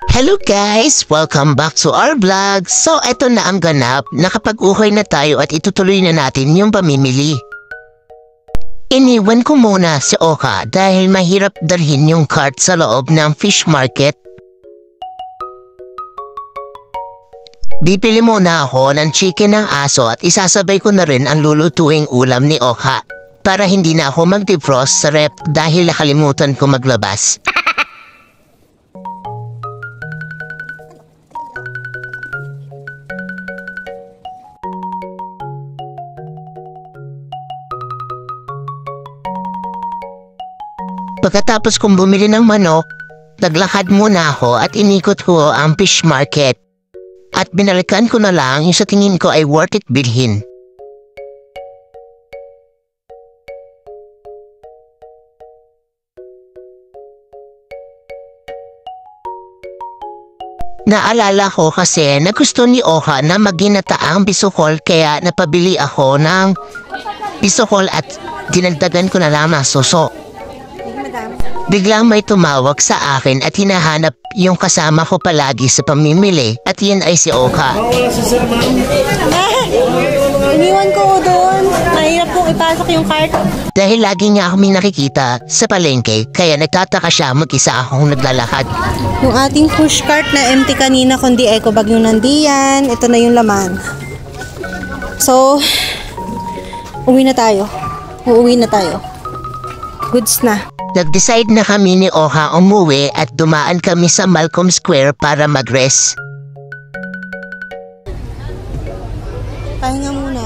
Hello guys! Welcome back to our vlog. So eto na ang ganap, nakapag-uhoy na tayo at itutuloy na natin yung pamimili. Iniwan ko muna si Oka dahil mahirap dalhin yung cart sa loob ng fish market. Bibili muna ako ng chicken ng aso at isasabay ko na rin ang lulutuing ulam ni Oka para hindi na ako mag-defrost sa rep dahil nakalimutan ko maglabas. Pagkatapos kong bumili ng manok, naglakad muna ako at inikot ko ang fish market. At binalikan ko na lang yung sa tingin ko ay worth it bilhin. Naalala ko kasi na gusto ni Oka na maginataang bisukol kaya napabili ako ng bisukol at dinagdagan ko na lang ng suso. Biglang may tumawag sa akin at hinahanap yung kasama ko palagi sa pamimili at yan ay si Oka. Iniwan ko doon. Mahirap kong ipasok yung cart. Dahil lagi niya akong nakikita sa palengke kaya nagtataka siya mag-isa akong naglalakad. Yung ating push cart na empty kanina kundi eco bag yung nandiyan. Ito na yung laman. So, uuwi na tayo. Goods na. Nag-decide na kami ni Oka umuwi at dumaan kami sa Malcolm Square para mag-rest. Pahinga muna.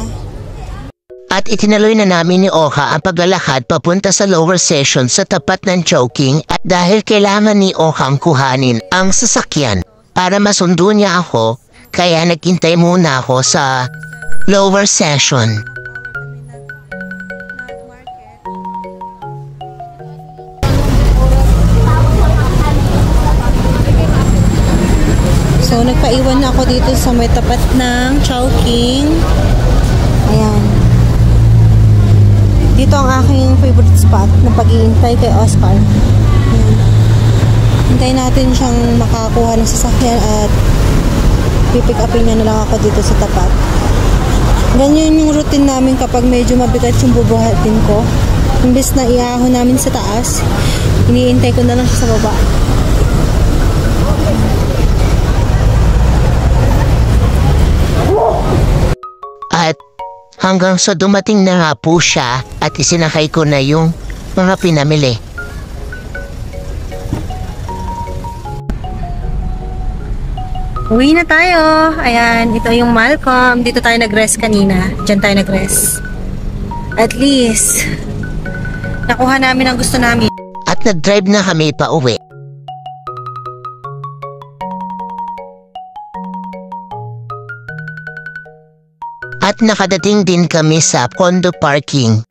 At itinaloy na namin ni Oka ang paglalakad papunta sa lower session sa tapat ng Chowking at dahil kailangan ni Oka ang kuhanin ang sasakyan para masundo niya ako, kaya naghintay muna ako sa lower session. So, nagpaiwan na ako dito sa may tapat ng Chowking. Ayan. Dito ang aking favorite spot na pag-iintay kay Oscar. Ayan. Hintayin natin siyang makakuha ng sasakyan at pipick upin niya na lang ako dito sa tapat. Ganyan yung routine namin kapag medyo mabigat yung bubuhatin ko. Imbes na iahon namin sa taas, iniintay ko na lang siya sa baba. At hanggang sa dumating na nga po siya at isinakay ko na yung mga pinamili. Uwi na tayo. Ayan, ito yung Malcolm. Dito tayo nag-rest kanina. Diyan tayo nag-rest. At least, nakuha namin ang gusto namin. At nag-drive na kami pa uwi. At nakadating din kami sa condo parking.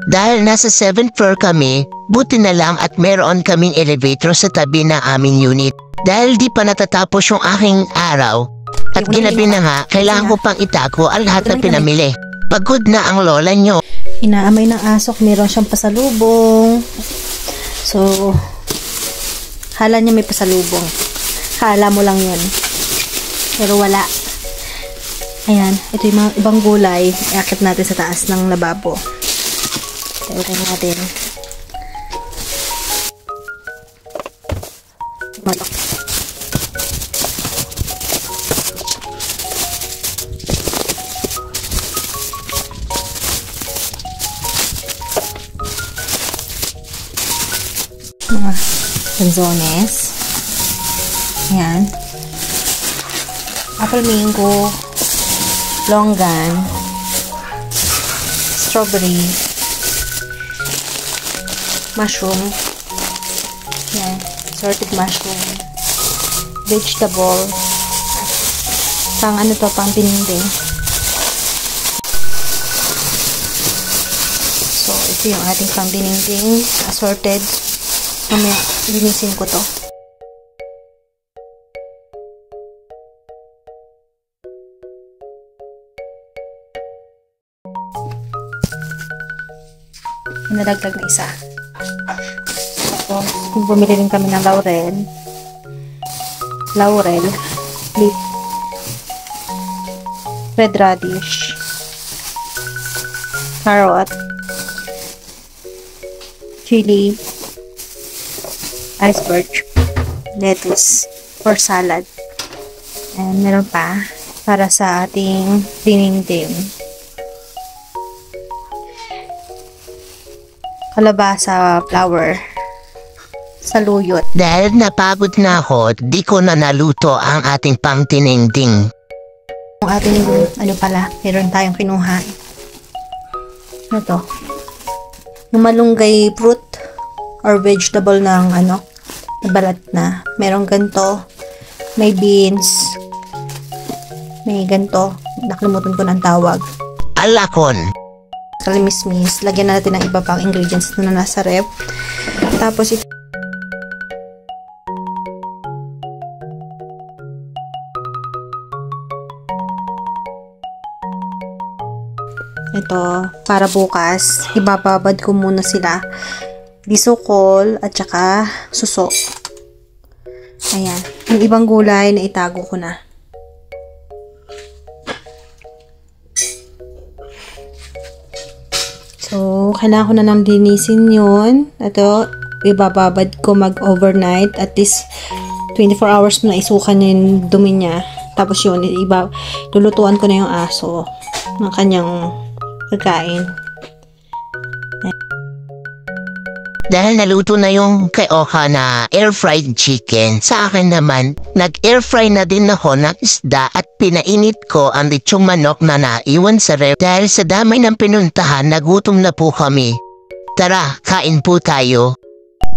Dahil nasa 7th floor kami, buti na lang at meron kaming elevator sa tabi ng aming unit. Dahil di pa natatapos yung aking araw, at ginabi na nga, kailangan ko pang itago ang lahat na pinamili. Pagod na ang lola nyo. Inaamay ng asok, meron siyang pasalubong. So, hala niya may pasalubong. Hala mo lang yun. Pero wala. Ayan, ito yung mga ibang gulay. Iakit natin sa taas ng lababo. Tayo natin. Malak. Mga lanzones. Ayan. Apple mango. Longgan. Strawberry. Mushroom. Ayan. Assorted mushroom. Vegetable. Pang ano to, pang pininding. So, ito yung ating pang pininding. Assorted. Mamaya, linisin ko to. nalaglag na isa. Tapos, bumili rin kami ng laurel, leaf, red radish, carrot, chili, iceberg, lettuce for salad. And meron pa para sa ating dinding. Kalabasa flour, saluyot. Dahil napagod na ako, di ko na naluto ang ating pangtiningding. Yung ating, meron tayong kinuha. Ano to? Yung malunggay fruit or vegetable ng nabalat na. Merong ganito, may beans, may ganito, nakalimutan ko ng tawag. Alakon. Kalimismis. Lagyan natin ng iba pang ingredients na nasa ref. Tapos ito, para bukas, ibababad ko muna sila. Bisukol at saka suso. Ayan. Yung ibang gulay na itago ko na. So, kailangan ko na nang linisin yun. Ito, ibababad ko mag-overnight. At least, 24 hours na isukan niya yung dumi niya. Tapos yun, lulutuan ko na yung aso ng kanyang pagkain. Dahil naluto na yung kay Oka na air-fried chicken, sa akin naman, nag-air-fry na din ako ng isda at pinainit ko ang lechong manok na naiwan sa ref. Dahil sa damay ng pinuntahan, nagutom na po kami. Tara, kain po tayo.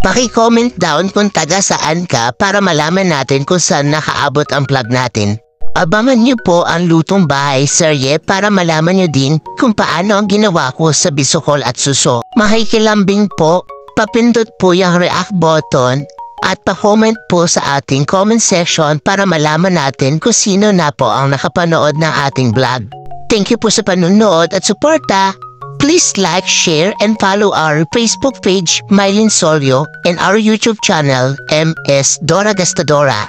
Paki-comment down kung taga saan ka para malaman natin kung saan nakaabot ang vlog natin. Abangan niyo po ang lutong bahay serye para malaman niyo din kung paano ang ginawa ko sa bisukol at suso. Makikilambing po. Papindot po yung react button at pa-comment po sa ating comment section para malaman natin kung sino na po ang nakapanood ng ating vlog. Thank you po sa panunood at suporta. Please like, share, and follow our Facebook page, Mylene Solio, and our YouTube channel, MS Dora Gastadora.